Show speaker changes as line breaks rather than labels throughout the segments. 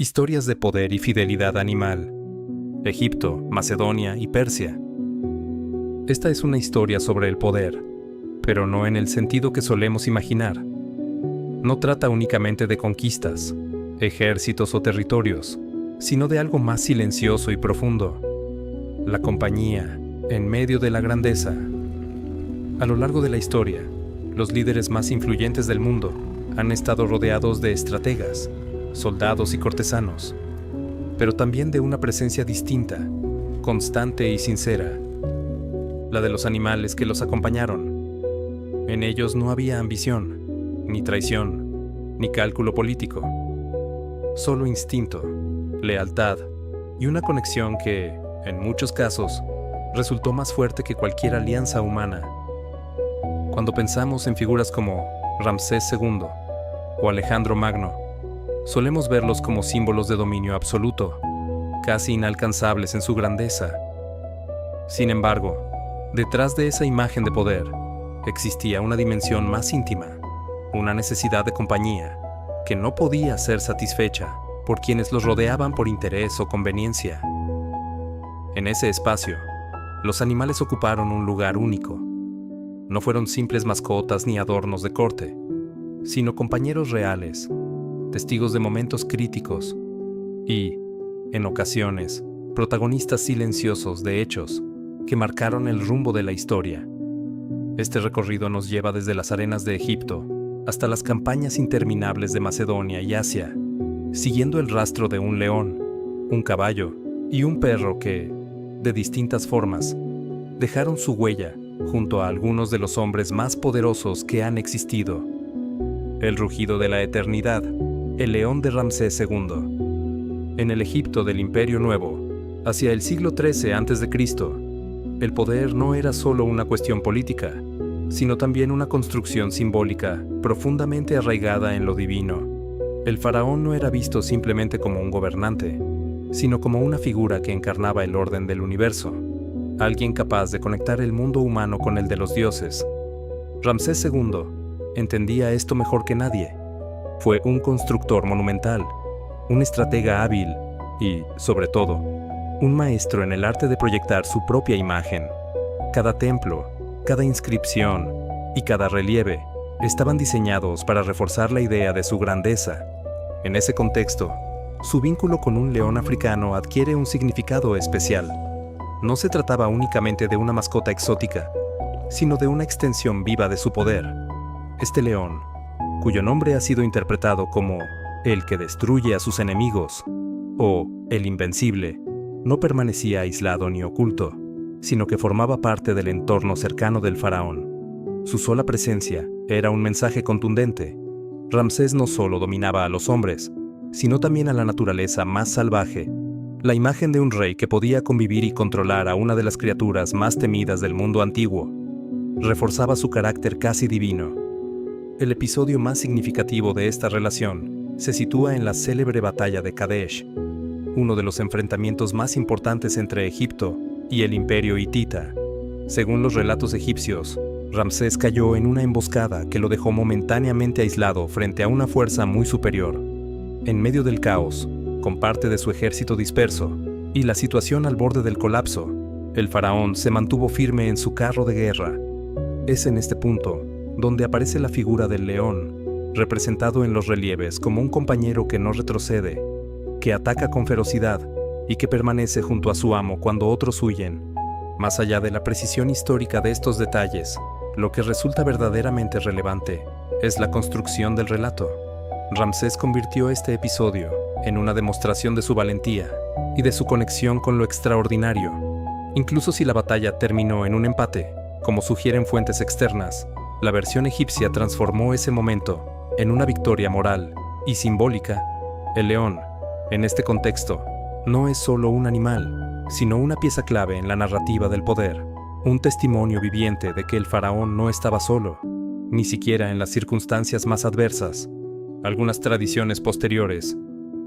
Historias de poder y fidelidad animal. Egipto, Macedonia y Persia. Esta es una historia sobre el poder, pero no en el sentido que solemos imaginar. No trata únicamente de conquistas, ejércitos o territorios, sino de algo más silencioso y profundo: la compañía en medio de la grandeza. A lo largo de la historia, los líderes más influyentes del mundo han estado rodeados de estrategas, soldados y cortesanos, pero también de una presencia distinta, constante y sincera: la de los animales que los acompañaron. En ellos no había ambición, ni traición, ni cálculo político, solo instinto, lealtad y una conexión que, en muchos casos, resultó más fuerte que cualquier alianza humana. Cuando pensamos en figuras como Ramsés II o Alejandro Magno, solemos verlos como símbolos de dominio absoluto, casi inalcanzables en su grandeza. Sin embargo, detrás de esa imagen de poder, existía una dimensión más íntima, una necesidad de compañía, que no podía ser satisfecha por quienes los rodeaban por interés o conveniencia. En ese espacio, los animales ocuparon un lugar único. No fueron simples mascotas ni adornos de corte, sino compañeros reales, testigos de momentos críticos y, en ocasiones, protagonistas silenciosos de hechos que marcaron el rumbo de la historia. Este recorrido nos lleva desde las arenas de Egipto hasta las campañas interminables de Macedonia y Asia, siguiendo el rastro de un león, un caballo y un perro que, de distintas formas, dejaron su huella junto a algunos de los hombres más poderosos que han existido. El rugido de la eternidad, el león de Ramsés II. En el Egipto del Imperio Nuevo, hacia el siglo XIII a.C., el poder no era solo una cuestión política, sino también una construcción simbólica profundamente arraigada en lo divino. El faraón no era visto simplemente como un gobernante, sino como una figura que encarnaba el orden del universo, alguien capaz de conectar el mundo humano con el de los dioses. Ramsés II entendía esto mejor que nadie. Fue un constructor monumental, un estratega hábil y, sobre todo, un maestro en el arte de proyectar su propia imagen. Cada templo, cada inscripción y cada relieve estaban diseñados para reforzar la idea de su grandeza. En ese contexto, su vínculo con un león africano adquiere un significado especial. No se trataba únicamente de una mascota exótica, sino de una extensión viva de su poder. Este león, cuyo nombre ha sido interpretado como el que destruye a sus enemigos o el invencible, no permanecía aislado ni oculto, sino que formaba parte del entorno cercano del faraón. Su sola presencia era un mensaje contundente. Ramsés no solo dominaba a los hombres, sino también a la naturaleza más salvaje, la imagen de un rey que podía convivir y controlar a una de las criaturas más temidas del mundo antiguo. Reforzaba su carácter casi divino. El episodio más significativo de esta relación se sitúa en la célebre batalla de Kadesh, uno de los enfrentamientos más importantes entre Egipto y el Imperio hitita. Según los relatos egipcios, Ramsés cayó en una emboscada que lo dejó momentáneamente aislado frente a una fuerza muy superior. En medio del caos, con parte de su ejército disperso y la situación al borde del colapso, el faraón se mantuvo firme en su carro de guerra. Es en este punto donde aparece la figura del león, representado en los relieves como un compañero que no retrocede, que ataca con ferocidad y que permanece junto a su amo cuando otros huyen. Más allá de la precisión histórica de estos detalles, lo que resulta verdaderamente relevante es la construcción del relato. Ramsés convirtió este episodio en una demostración de su valentía y de su conexión con lo extraordinario. Incluso si la batalla terminó en un empate, como sugieren fuentes externas, la versión egipcia transformó ese momento en una victoria moral y simbólica. El león, en este contexto, no es solo un animal, sino una pieza clave en la narrativa del poder, un testimonio viviente de que el faraón no estaba solo, ni siquiera en las circunstancias más adversas. Algunas tradiciones posteriores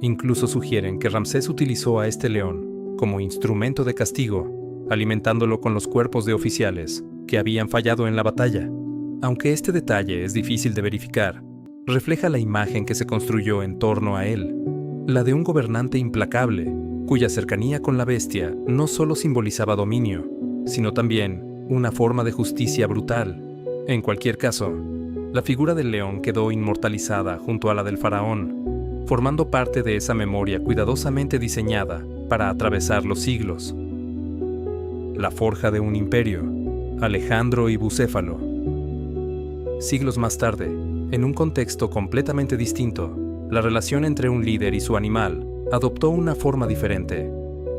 incluso sugieren que Ramsés utilizó a este león como instrumento de castigo, alimentándolo con los cuerpos de oficiales que habían fallado en la batalla. Aunque este detalle es difícil de verificar, refleja la imagen que se construyó en torno a él. la de un gobernante implacable, cuya cercanía con la bestia no solo simbolizaba dominio, sino también una forma de justicia brutal. En cualquier caso, la figura del león quedó inmortalizada junto a la del faraón, formando parte de esa memoria cuidadosamente diseñada para atravesar los siglos. La forja de un imperio, Alejandro y Bucéfalo. Siglos más tarde, en un contexto completamente distinto, la relación entre un líder y su animal adoptó una forma diferente,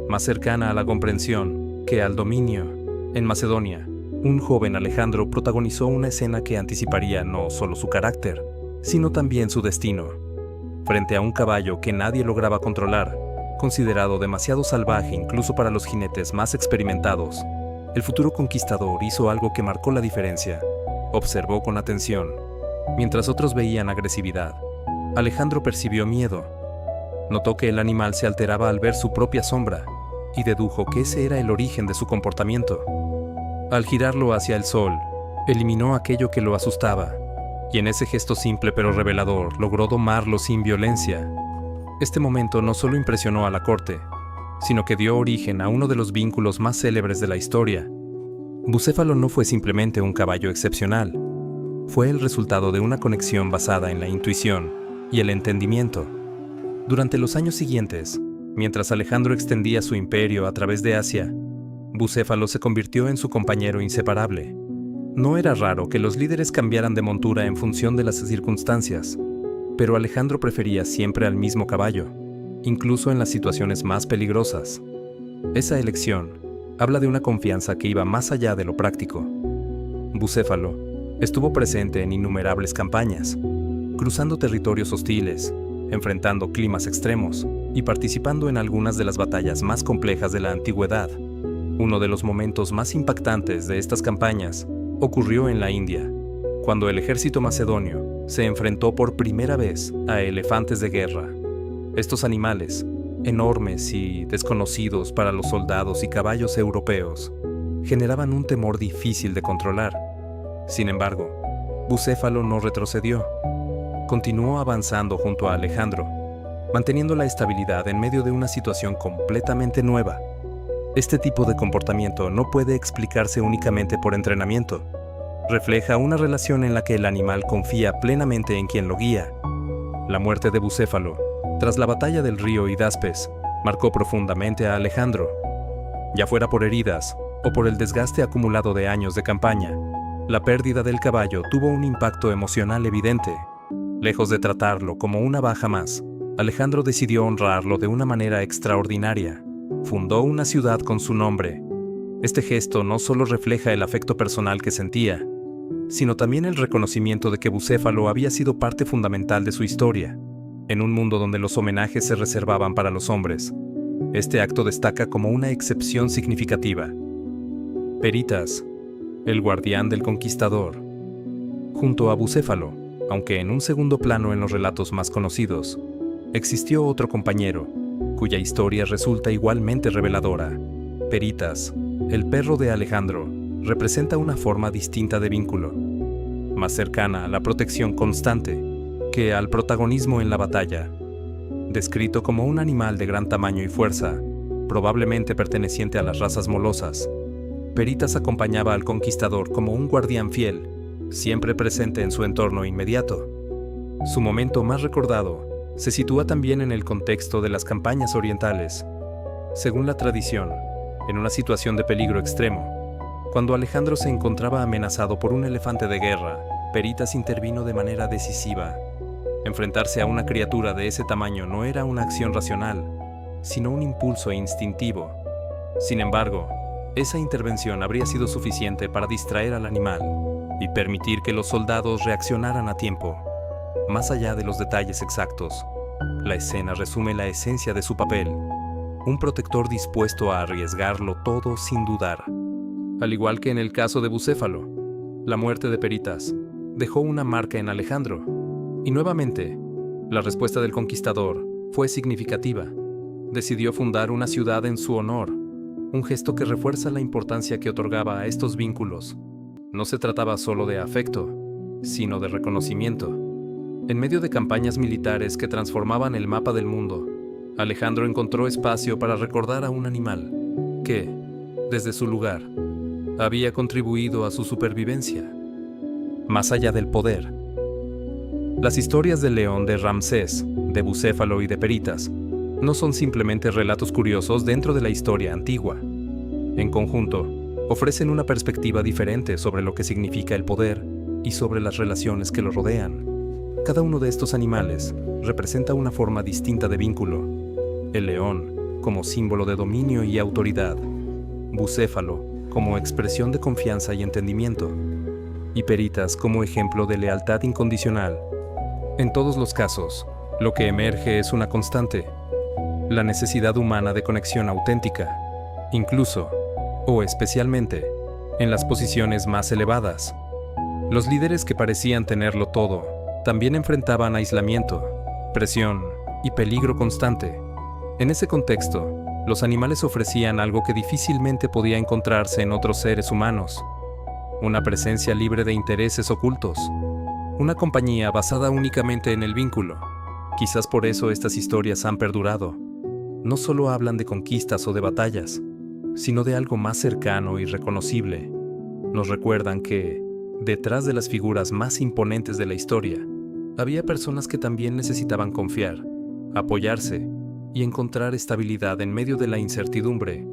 más cercana a la comprensión que al dominio. En Macedonia, un joven Alejandro protagonizó una escena que anticiparía no solo su carácter, sino también su destino. Frente a un caballo que nadie lograba controlar, considerado demasiado salvaje incluso para los jinetes más experimentados, el futuro conquistador hizo algo que marcó la diferencia. Observó con atención. Mientras otros veían agresividad, Alejandro percibió miedo. Notó que el animal se alteraba al ver su propia sombra y dedujo que ese era el origen de su comportamiento. Al girarlo hacia el sol, eliminó aquello que lo asustaba, y en ese gesto simple pero revelador logró domarlo sin violencia. Este momento no solo impresionó a la corte, sino que dio origen a uno de los vínculos más célebres de la historia. Bucéfalo no fue simplemente un caballo excepcional, fue el resultado de una conexión basada en la intuición y el entendimiento. Durante los años siguientes, mientras Alejandro extendía su imperio a través de Asia, Bucéfalo se convirtió en su compañero inseparable. No era raro que los líderes cambiaran de montura en función de las circunstancias, pero Alejandro prefería siempre al mismo caballo, incluso en las situaciones más peligrosas. Esa elección habla de una confianza que iba más allá de lo práctico. Bucéfalo estuvo presente en innumerables campañas, cruzando territorios hostiles, enfrentando climas extremos y participando en algunas de las batallas más complejas de la antigüedad. Uno de los momentos más impactantes de estas campañas ocurrió en la India, cuando el ejército macedonio se enfrentó por primera vez a elefantes de guerra. Estos animales, enormes y desconocidos para los soldados y caballos europeos, generaban un temor difícil de controlar. Sin embargo, Bucéfalo no retrocedió. Continuó avanzando junto a Alejandro, manteniendo la estabilidad en medio de una situación completamente nueva. Este tipo de comportamiento no puede explicarse únicamente por entrenamiento. Refleja una relación en la que el animal confía plenamente en quien lo guía. La muerte de Bucéfalo, tras la batalla del río Hidaspes, marcó profundamente a Alejandro. Ya fuera por heridas o por el desgaste acumulado de años de campaña, la pérdida del caballo tuvo un impacto emocional evidente. Lejos de tratarlo como una baja más, Alejandro decidió honrarlo de una manera extraordinaria. Fundó una ciudad con su nombre. Este gesto no solo refleja el afecto personal que sentía, sino también el reconocimiento de que Bucéfalo había sido parte fundamental de su historia. En un mundo donde los homenajes se reservaban para los hombres, este acto destaca como una excepción significativa. Peritas, el guardián del conquistador. Junto a Bucéfalo, aunque en un segundo plano en los relatos más conocidos, existió otro compañero, cuya historia resulta igualmente reveladora. Peritas, el perro de Alejandro, representa una forma distinta de vínculo, más cercana a la protección constante que al protagonismo en la batalla. Descrito como un animal de gran tamaño y fuerza, probablemente perteneciente a las razas molosas, Peritas acompañaba al conquistador como un guardián fiel, siempre presente en su entorno inmediato. Su momento más recordado se sitúa también en el contexto de las campañas orientales. Según la tradición, en una situación de peligro extremo, cuando Alejandro se encontraba amenazado por un elefante de guerra, Peritas intervino de manera decisiva. Enfrentarse a una criatura de ese tamaño no era una acción racional, sino un impulso instintivo. Sin embargo, esa intervención habría sido suficiente para distraer al animal y permitir que los soldados reaccionaran a tiempo. Más allá de los detalles exactos, la escena resume la esencia de su papel, un protector dispuesto a arriesgarlo todo sin dudar. Al igual que en el caso de Bucéfalo, la muerte de Peritas dejó una marca en Alejandro, y nuevamente, la respuesta del conquistador fue significativa. Decidió fundar una ciudad en su honor, un gesto que refuerza la importancia que otorgaba a estos vínculos. No se trataba solo de afecto, sino de reconocimiento. En medio de campañas militares que transformaban el mapa del mundo, Alejandro encontró espacio para recordar a un animal que, desde su lugar, había contribuido a su supervivencia. Más allá del poder, las historias del león de Ramsés, de Bucéfalo y de Peritas no son simplemente relatos curiosos dentro de la historia antigua. En conjunto, ofrecen una perspectiva diferente sobre lo que significa el poder y sobre las relaciones que lo rodean. Cada uno de estos animales representa una forma distinta de vínculo. El león como símbolo de dominio y autoridad, Bucéfalo como expresión de confianza y entendimiento, y Peritas como ejemplo de lealtad incondicional. En todos los casos, lo que emerge es una constante: la necesidad humana de conexión auténtica, incluso, o especialmente, en las posiciones más elevadas. Los líderes que parecían tenerlo todo también enfrentaban aislamiento, presión y peligro constante. En ese contexto, los animales ofrecían algo que difícilmente podía encontrarse en otros seres humanos: una presencia libre de intereses ocultos, una compañía basada únicamente en el vínculo. Quizás por eso estas historias han perdurado. No solo hablan de conquistas o de batallas, sino de algo más cercano y reconocible. Nos recuerdan que, detrás de las figuras más imponentes de la historia, había personas que también necesitaban confiar, apoyarse y encontrar estabilidad en medio de la incertidumbre.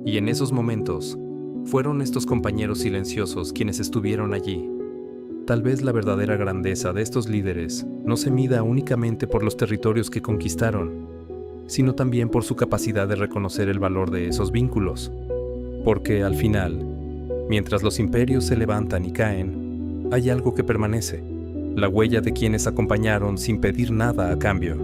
Y en esos momentos, fueron estos compañeros silenciosos quienes estuvieron allí. Tal vez la verdadera grandeza de estos líderes no se mida únicamente por los territorios que conquistaron, sino también por su capacidad de reconocer el valor de esos vínculos. Porque al final, mientras los imperios se levantan y caen, hay algo que permanece: la huella de quienes acompañaron sin pedir nada a cambio.